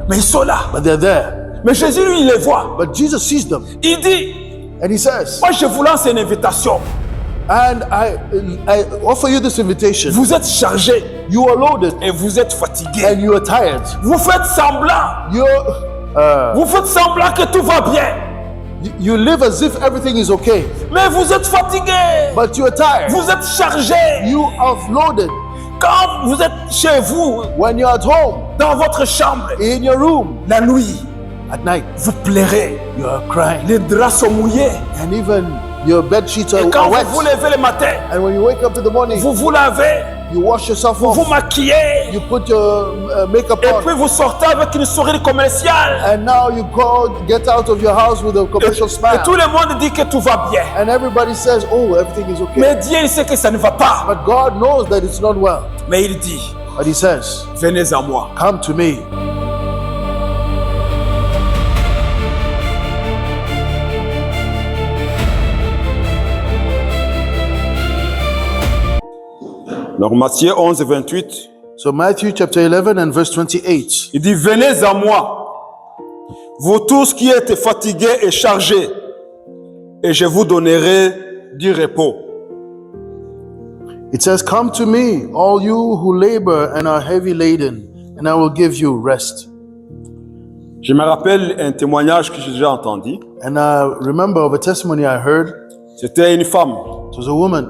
Mais ils sont là. but they're there. Mais Jésus, lui, il les voit. But Jesus sees them, Il dit, and he says, moi, je vous lance une invitation. and I offer you this invitation. Vous êtes chargés You are loaded, et vous êtes fatigués. and you are tired. Vous faites semblant. Vous faites semblant que tout va bien. You live as if everything is okay, Mais vous êtes fatigués. but you are tired. Vous êtes chargés. You are loaded. Quand vous êtes chez vous, When you're at home, dans votre chambre, in your room, la nuit, at night, vous pleurez. you are crying, Les draps sont mouillés. and even your bed sheets Et quand are wet. vous vous levez le matin, And when you wake up in the morning, vous vous lavez, you wash yourself vous vous off. maquillez. You put your makeup Et on, puis vous sortez avec une sourire commerciale. and now you get out of your house with a commercial Et smile. tout le monde dit que tout va bien. And everybody says, oh, everything is okay. Mais Dieu, il sait que ça ne va pas. But God knows that it's not well. Mais il dit, But he says, venez à moi. come to me. Donc Matthieu 11, 28, So Matthew chapter 11 and verse 28. il dit, venez à moi, vous tous qui êtes fatigués et chargés, et je vous donnerai du repos. It says, come to me, all you who labor and are heavy laden, and I will give you rest. Je me rappelle un témoignage que j'ai déjà entendu. And I remember of a testimony I heard. C'était une femme It was a woman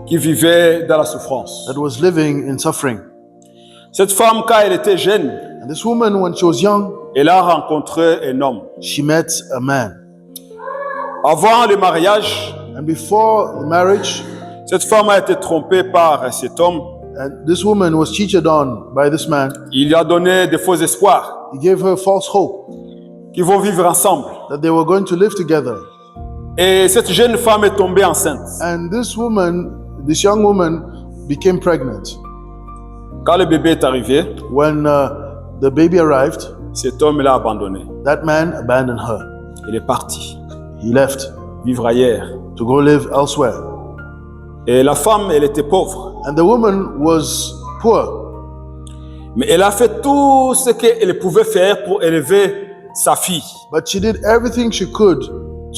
qui vivait dans la souffrance. that was living in suffering. Cette femme, quand elle était jeune, And this woman, when she was young, elle a rencontré un homme. she met a man. Avant le mariage, And before marriage, cette femme a été trompée par cet homme. and this woman was cheated on by this man. Il lui a donné de faux espoirs He gave her false hope qu'ils vont vivre ensemble. that they were going to live together. Et cette jeune femme est tombée enceinte. And this young woman became pregnant. Quand le bébé est arrivé, When the baby arrived, cet homme l'a abandonné. that man abandoned her. Il est parti He left vivre ailleurs. to go live elsewhere. Et la femme, elle était pauvre. And the woman was poor, Mais elle a fait tout ce qu'elle pouvait faire pour élever sa fille. but she did everything she could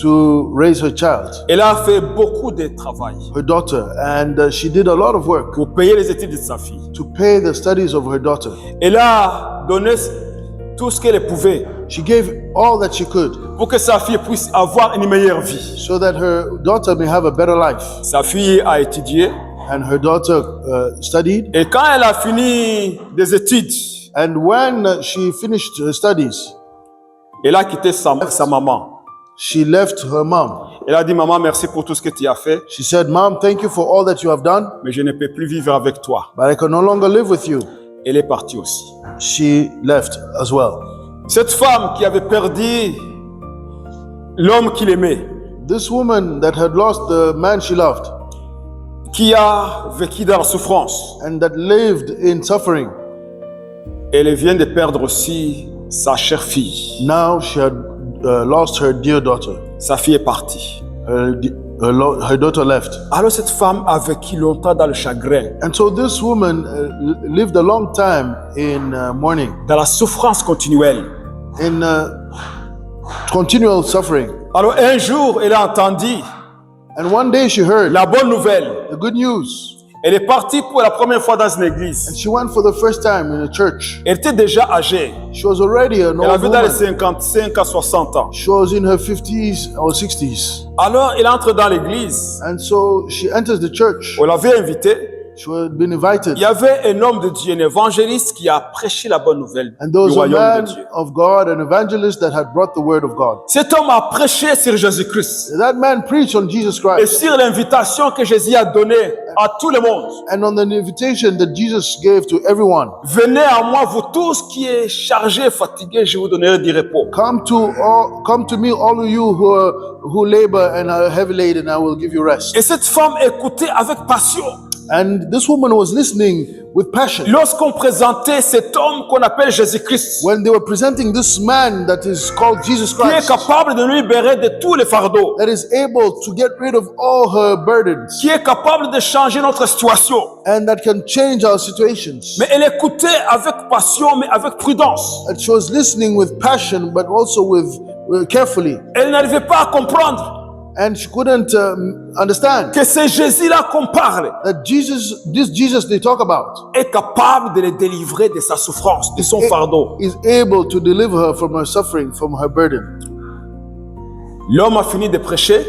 to raise her child, Elle a fait beaucoup de travail her daughter, and she did a lot of work pour payer les études de sa fille. to pay the studies of her daughter. Elle a donné tout ce qu'elle pouvait She gave all that she could pour que sa fille puisse avoir une meilleure vie. so that her daughter may have a better life. Sa fille a étudié And her daughter studied, et quand elle a fini des études, and when she finished her studies, elle a quitté sa maman. she left her mom. Elle a dit, maman, merci pour tout ce que tu as fait, She said, Mom, thank you for all that you have done, mais je ne peux plus vivre avec toi. but I can no longer live with you. Elle est partie aussi. She left as well. Cette femme qui avait perdu l'homme qu'il aimait, This woman that had lost the man she loved qui a vécu dans la souffrance, and that lived in suffering, elle vient de perdre aussi sa chère fille. now she had lost her dear daughter. Sa fille est partie. Her daughter left. Alors cette femme a vécu longtemps dans le chagrin, And so this woman lived a long time in mourning, dans la souffrance continuelle. in continual suffering. Alors un jour, elle a entendu And one day she heard la bonne nouvelle. the good news. Elle est partie pour la première fois dans une église. And she went for the first time in a church. Elle était déjà âgée. She was already an Elle old avait dans les woman. 55 à 60 ans. She was in her 50s or 60s. Alors elle entre dans l'église. And so she enters the church. On l'avait invitée. She had been invited. Il y avait un homme de Dieu, un évangéliste qui a prêché la bonne nouvelle And du there was a royaume man de Dieu. of God, an evangelist that had brought the word of God. Cet homme a prêché sur Jésus-Christ That man preached on Jesus et Christ sur l'invitation que Jésus a donnée à tout le monde. and on the invitation that Jesus gave to everyone. Venez à moi, vous tous qui êtes chargés, fatigués, je vous donnerai du repos. Come to me, all of you who labor and are heavy laden, and I will give you rest. Et cette femme écoutait avec passion. And this woman was listening with passion. Lorsqu'on présentait cet homme qu'on appelle Jésus-Christ, When they were presenting this man that is called Jesus qui est Christ, capable de nous libérer de tous les fardeaux, that is able to get rid of all her burdens, qui est capable de changer notre situation. and that can change our situations. Mais elle écoutait avec passion, mais avec prudence. And she was listening with passion, but also with carefully. Elle n'arrivait pas à comprendre And she couldn't understand que c'est Jésus-là qu'on parle that this Jesus they talk about, est capable de les délivrer de sa souffrance, de son fardeau. is able to deliver her from her suffering, from her burden. L'homme a fini de prêcher.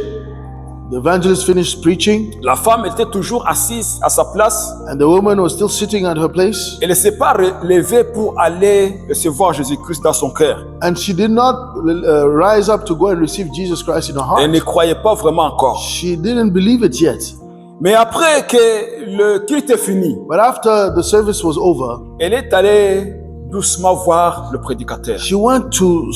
The evangelist finished preaching, La femme était toujours assise à sa place. and the woman was still sitting at her place, Elle ne s'est pas relevée pour aller recevoir Jésus-Christ dans son cœur. and she did not rise up to go and receive Jesus Christ in her Elle heart. ne croyait pas vraiment encore. She didn't believe it yet. Mais après que le culte est fini, But after the service was over, elle est allée doucement voir le prédicateur. she went to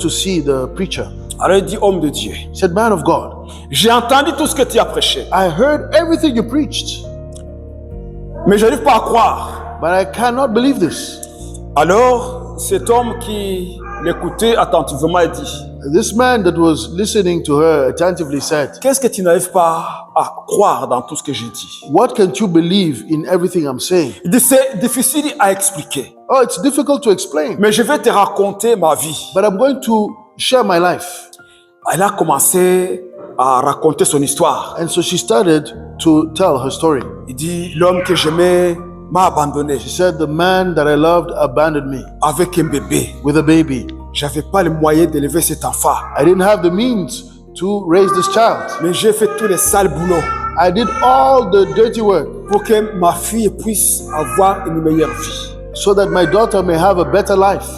see the preacher. Alors elle dit, homme de Dieu, She said, "Man of God, j'ai entendu tout ce que tu as prêché, I heard everything you preached, mais je n'arrive pas à croire. but I cannot believe this." Alors cet homme qui l'écoutait attentivement a dit, This man that was listening to her attentively said, qu'est-ce que tu n'arrives pas à croire dans tout ce que j'ai dit? "What can't you believe in everything I'm saying?" Il dit, c'est difficile à expliquer, Oh, it's difficult to explain, mais je vais te raconter ma vie. but I'm going to share my life. Elle a commencé à raconter son histoire. And so she started to tell her story. Il dit, l'homme que j'aimais m'a abandonné She said, "The man that I loved abandoned me avec un bébé. with a baby. J'avais pas les moyens d'élever cet enfant, I didn't have the means to raise this child. mais j'ai fait tous les sales boulots I did all the dirty work pour que ma fille puisse avoir une meilleure vie. so that my daughter may have a better life.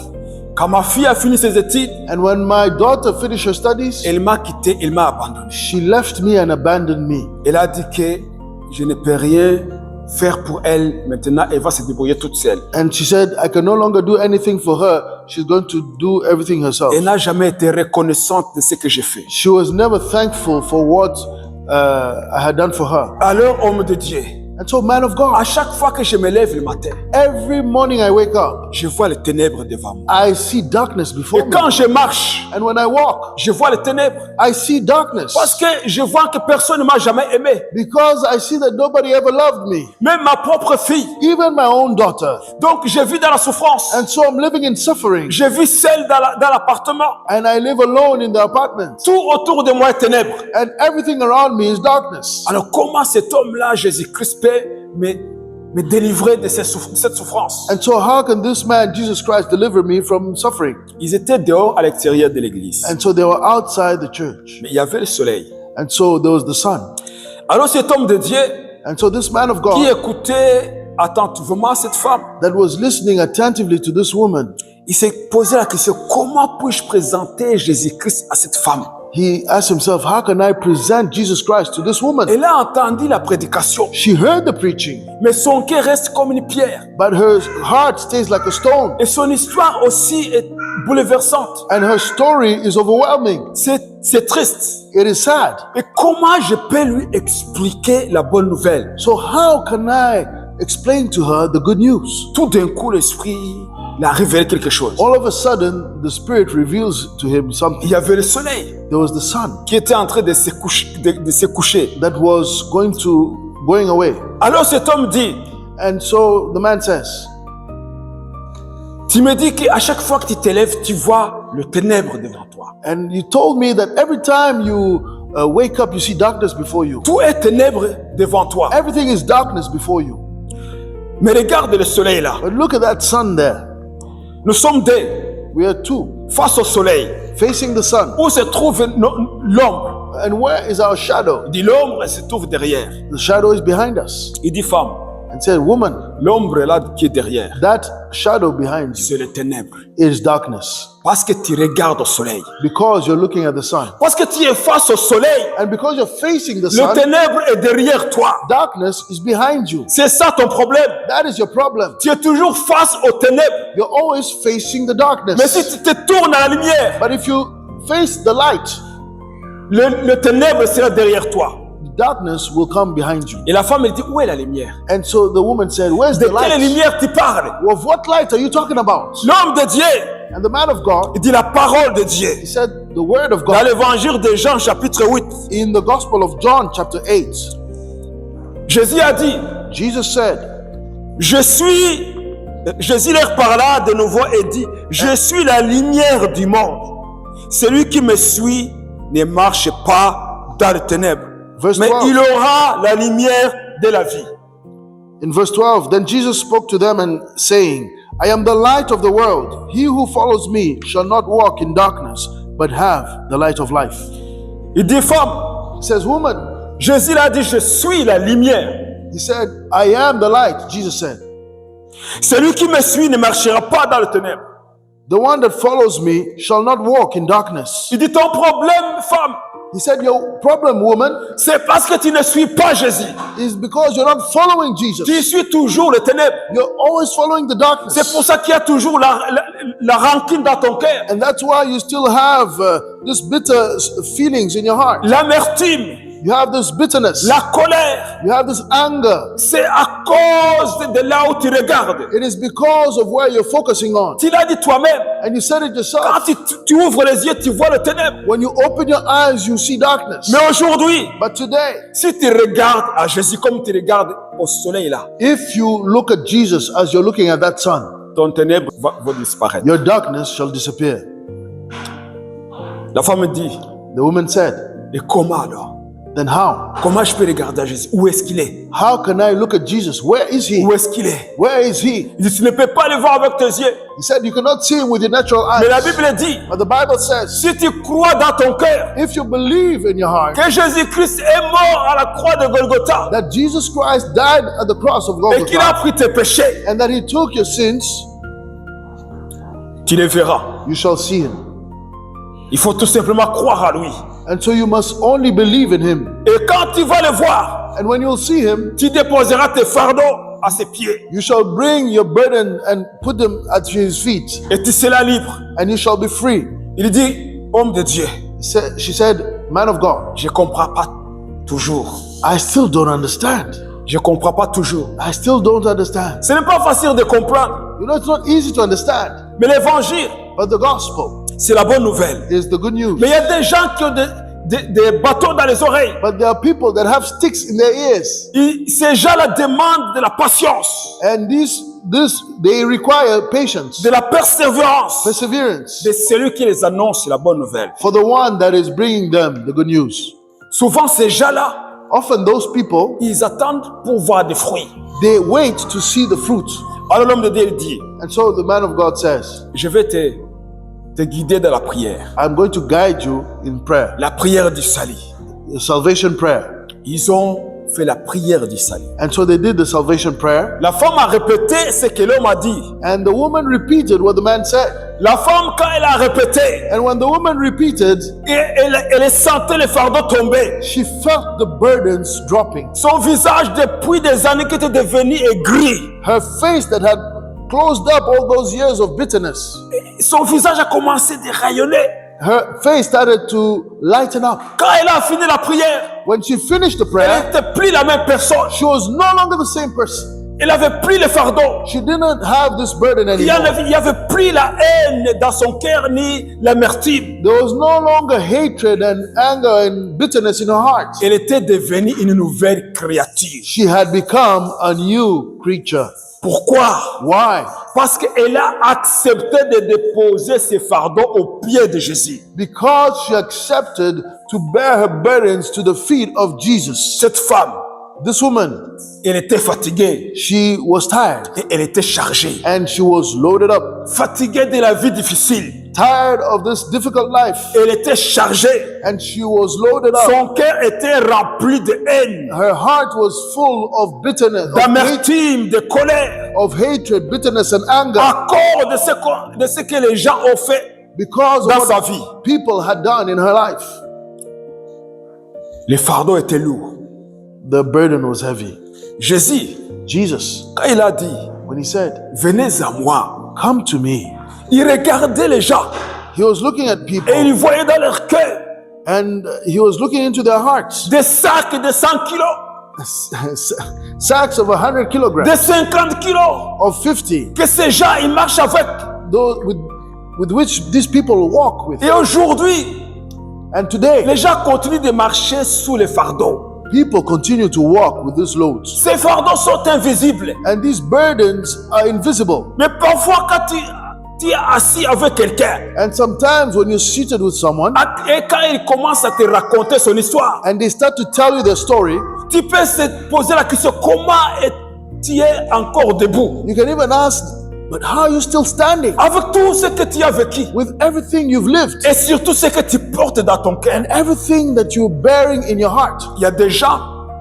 Quand ma fille a fini ses études, And when my daughter finished her studies, elle m'a quitté, elle m'a abandonné. she left me and abandoned me. Elle a dit que je ne peux rien faire pour elle. Maintenant, elle va se débrouiller toute seule. And she said, I can no longer do anything for her. She's going to do everything herself. Elle n'a jamais été reconnaissante de ce que j'ai fait. She was never thankful for what I had done for her. Alors, homme de Dieu, And so, man of à God, chaque fois que je me lève le matin, every morning I wake up, je vois les ténèbres devant moi. I see darkness before Et me. quand je marche, And when I walk, je vois les ténèbres. I see darkness. Parce que je vois que personne ne m'a jamais aimé. Because I see that nobody ever loved me, Même ma propre fille. even my own daughter. Donc, je vis dans la souffrance. And so I'm living in suffering. Je vis seul dans l'appartement. And I live alone in the apartment. Tout autour de moi est ténèbres. And everything around me is darkness. Alors, comment cet homme-là, Jésus-Christ, peut me délivrer de cette souffrance? And so how can this man, Jesus Christ, deliver me from suffering? Ils étaient dehors à l'extérieur de l'église. And so they were outside the church. Mais il y avait le soleil. And so there was the sun. Alors, cet homme de Dieu And so this man of qui God écoutait attentivement cette femme, that was listening attentively to this woman, il s'est posé la question, comment puis-je présenter Jésus-Christ à cette femme? he asked himself, how can I present Jesus Christ to this woman? Elle a entendu la prédication, She heard the preaching, mais son cœur reste comme une pierre. but her heart stays like a stone. Et son histoire aussi est bouleversante. And her story is overwhelming. C'est triste. It is sad. Et comment je peux lui expliquer la bonne nouvelle? So how can I explain to her the good news? Tout d'un coup, l'esprit l'a révélé quelque chose. All of a sudden, the Spirit reveals to him Il something. y avait le soleil There was the sun qui était en train de se coucher. that was going away. Alors cet homme dit, And so the man says, tu me dis qu'à chaque fois que tu t'élèves, tu vois le ténèbre devant toi. and you told me that every time you wake up, you see darkness before you. Tout est ténèbre devant toi. Everything is darkness before you. Mais regarde le soleil là. But look at that sun there. Nous sommes deux We are two face au soleil. facing the sun. Où se trouve l'ombre? And where is our shadow? Il dit l'ombre, elle se trouve derrière. The shadow is behind us. Il dit femme, And said, woman, l'ombre là qui est derrière, that shadow behind you c'est les ténèbres. is darkness. Parce que tu regardes au soleil. Because you're looking at the sun. Parce que tu es face au soleil. And because you're facing the Le sun, ténèbre est derrière toi. darkness is behind you. C'est ça ton problème. That is your problem. Tu es toujours face aux ténèbres. You're always facing the darkness. Mais si tu te tournes à la lumière, But if you face the light, le ténèbre sera derrière toi. darkness will come behind you. Et la femme, elle dit, où est la lumière? And so the woman said, where's De the quelle light? lumière tu parles? Of what light are you talking about? L'homme de Dieu, And the man of God, il dit la parole de Dieu. he said the word of Dans God l'évangile de Jean, chapitre 8, in the Gospel of John, chapter 8. Jésus a dit, Jesus said, Jésus leur parla de nouveau et dit, je suis la lumière du monde. Celui qui me suit ne marche pas dans les ténèbres, Verse mais 12. il aura la lumière de la vie. In verse 12, then Jesus spoke to them and saying, I am the light of the world. He who follows me shall not walk in darkness, but have the light of life. Il dit, femme, He says, woman, Jésus a dit, je suis la lumière. he said, I am the light, Jesus said. Celui qui me suit ne marchera pas dans les ténèbres. The one that follows me shall not walk in darkness. Il dit, ton problème, femme, He said, your problem, woman, c'est parce que tu ne suis pas Jésus. is because you're not following Jesus. Tu suis toujours les ténèbres. You're always following the C'est darkness. pour ça qu'il y a toujours la rancune dans ton cœur, And that's why you still have this bitter feelings in your heart. l'amertume, You have this bitterness. la colère. You have this anger. C'est à cause de là où tu regardes. It is because of where you're focusing on. Tu l'as dit toi-même. And you said it Quand yourself. tu ouvres les yeux, tu vois le ténèbre. When you open your eyes, you see darkness. Mais aujourd'hui, But today, si tu regardes à Jésus comme tu regardes au soleil là, if you look at Jesus as you're looking at that sun, ton ténèbre va disparaître. your darkness shall disappear. La femme dit, The woman said, et comment alors? then how? Comment je peux regarder à Jésus? Où est-ce qu'il est? How can I look at Jesus? Where is he? Où est-ce qu'il est? Where is he? Il dit, tu ne peux pas le voir avec tes yeux. He said, you cannot see him with your natural Mais la eyes. Bible dit, But the Bible says, si tu crois dans ton cœur if you believe in your heart que Jésus-Christ est mort à la croix de Golgotha that Jesus Christ died at the cross of et qu'il a Golgotha pris tes péchés, and that he took your sins, tu le verras. you shall see him. Il faut tout simplement croire à lui. And so you must only believe in him. Et quand tu vas le voir, And when you'll see him, tu déposeras tes fardeaux à ses pieds you shall bring your burden and put them at his feet, et tu seras libre. and you shall be free. Il dit, homme de Dieu, She said, man of God, je ne comprends pas toujours. I still don't understand. Je ne comprends pas toujours. I still don't understand. Ce n'est pas facile de comprendre, You know, it's not easy to understand, mais l'évangile, but the gospel c'est la bonne nouvelle. is the good news. Mais il y a des gens qui ont des bâtons dans les oreilles. But there are people that have sticks in their ears, Ces gens-là demandent de la patience, and they require patience, de la persévérance perseverance de celui qui les annonce la bonne nouvelle. for the one that is bringing them the good news. Souvent, ces gens-là, Often those people, ils attendent pour voir des fruits. they wait to see the fruit. Alors l'homme de Dieu il dit, And so the man of God says, je vais te guider dans la prière. I'm going to guide you in prayer, La prière du salut. the salvation prayer. Ils ont fait la prière du salut. And so they did the salvation prayer, La femme a répété ce que l'homme a dit. and the woman repeated what the man said. La femme, quand elle a répété, And when the woman repeated, elle sentait le fardeau tomber. she felt the burdens dropping. Son visage, depuis des années, qui était devenu aigri. Her face that had closed up all those years of bitterness, Son visage a commencé à rayonner. her face started to lighten up. Quand elle a fini la prière, When she finished the elle prayer, n'était plus la même personne. she was no longer the same person. Elle avait plus le fardeau. She didn't have this burden Il y anymore. avait plus la haine dans son cœur ni l'amertume. There was no longer hatred and anger and bitterness in her heart. Elle était devenue une nouvelle créature. She had become a new creature. Pourquoi? Why? Parce qu'elle a accepté de déposer ses fardeaux aux pieds de Jésus. Because she accepted to bear her burdens to the feet of Jesus. Cette femme, This woman, elle était fatiguée she was tired et elle était chargée. and she was loaded up, Fatiguée de la vie difficile. tired of this difficult life, Elle était chargée. and she was loaded up. Son cœur était rempli de haine, Her heart was full of bitterness, d'amertume, de colère, of hatred, bitterness, and anger à cause de ce que les gens ont fait because of dans sa what vie. people had done in her life. Les fardeaux étaient lourds. The burden was heavy. Jésus, Jesus, quand il a dit, when he said, venez à moi, come to me, il regardait les gens he was looking at et people il voyait dans leur cœur And he was looking into their hearts. des sacs de 100 kilos, Sacks of 100 de kilograms, 50 kilos, of 50, que ces gens, ils marchent avec. those with which these people walk with. Et aujourd'hui, And today, les gens continuent de marcher sous les fardeaux. people continue to walk with these loads. Ces fardeaux sont invisibles. And these burdens are invisible. Mais parfois, quand tu es assis avec quelqu'un, And sometimes when you're seated with someone et quand il commence à te raconter son histoire, and they start to tell you their story, tu peux se poser la question, comment tu es encore debout? you can even ask, but how are you still standing? Avec tout ce que tu as vécu, With everything you've lived et surtout ce que tu portes dans ton cœur. and everything that you're bearing in your heart. Il y a des gens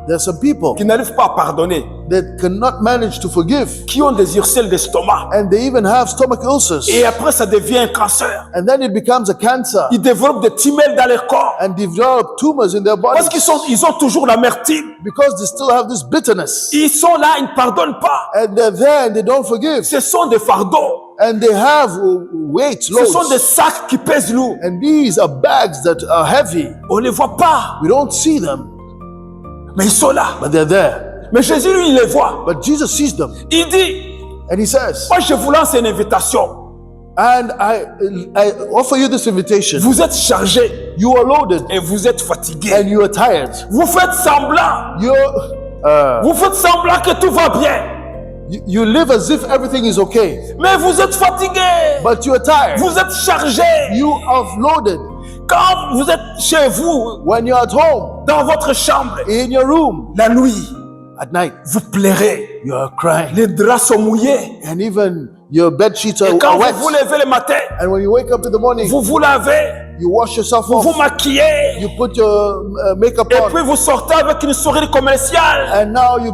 There are some people qui n'arrivent pas à pardonner, that cannot manage to forgive, qui ont des ulcères d'estomac. and they even have stomach ulcers. Et après, ça devient un cancer. And then it becomes a cancer Ils développent des tumeurs dans leur corps. and develop tumors in their Parce bodies ils ont toujours l'amertume. because they still have this bitterness. Ils sont là, ils ne pardonnent pas. And they're there and they don't forgive. Ce sont des fardeaux. And they have weights, Ce sont des loads. sacs qui pèsent lourd. And these are bags that are heavy. On ne les voit pas, We don't see them, mais ils sont là. but they're there. Mais Jésus, lui, il les voit. But Jesus sees them Il dit, and he says, moi, je vous lance une invitation. and I offer you this invitation. Vous êtes chargé You are loaded et vous êtes fatigué. and you are tired. Vous faites semblant. Vous faites semblant que tout va bien. You live as if everything is okay, Mais vous êtes fatigué. but you are tired. Vous êtes chargé. You are loaded. Quand vous êtes chez vous, When you're at home, dans votre chambre, in your room, la nuit, at night, vous pleurez. you are crying. Les draps sont mouillés. And even your bed sheets Et are quand wet. vous vous levez le matin, And when you wake up in the morning, vous vous lavez, you wash yourself vous vous off. maquillez. You put your makeup Et on. puis vous sortez avec une sourire commerciale. And now you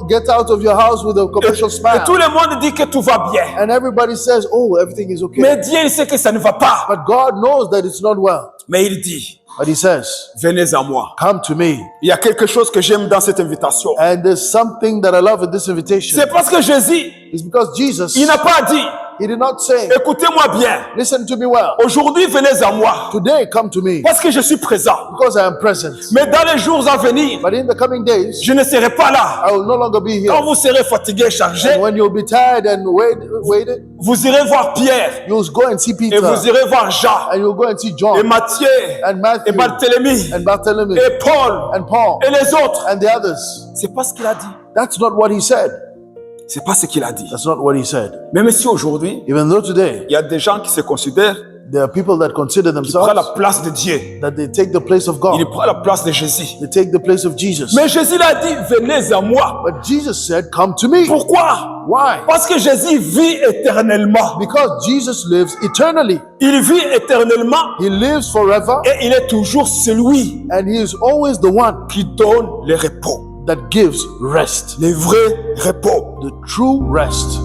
get out of your house with a commercial Et smile. tout le monde dit que tout va bien. And everybody says, oh, everything is okay. Mais Dieu, il sait que ça ne va pas. But God knows that it's not well. Mais il dit, But he says, venez à moi. come to me. Il y a quelque chose que j'aime dans cette invitation. And there's something that I love in this invitation. C'est parce que Jésus, It's because Jesus, il n'a pas dit, he did not say, écoutez-moi bien. listen to me well. Aujourd'hui, venez à moi. Today, come to me Parce que je suis présent. because I am present. Mais dans les jours à venir, But in the coming days, je ne serai pas là. I will no longer be here. Quand vous serez fatigué, chargé, And when you'll be tired and waited, vous irez voir Pierre. you'll go and see Et Peter. vous irez voir Jean. And you'll go and see Et John Matthieu. and Et Matthew Barthélemy. and Bartholomew Et Paul. and Paul Et les autres. and the others. C'est pas ce qu'il a dit. That's not what he said. C'est pas ce qu'il a dit. That's not what he said. Même si aujourd'hui, Even though today il y a des gens qui se considèrent there are people that consider prend la themselves place de Dieu. that they take the place of God, Il prend la place de Jésus. they take the place of Jesus. Mais Jésus l'a dit, venez à moi. But Jesus said, come to me. Pourquoi? Why? Parce que Jésus vit éternellement. Because Jesus lives eternally. Il vit éternellement He lives forever et il est toujours celui and he is always the one qui donne le repos. that gives rest, Le vrai repos. the true rest.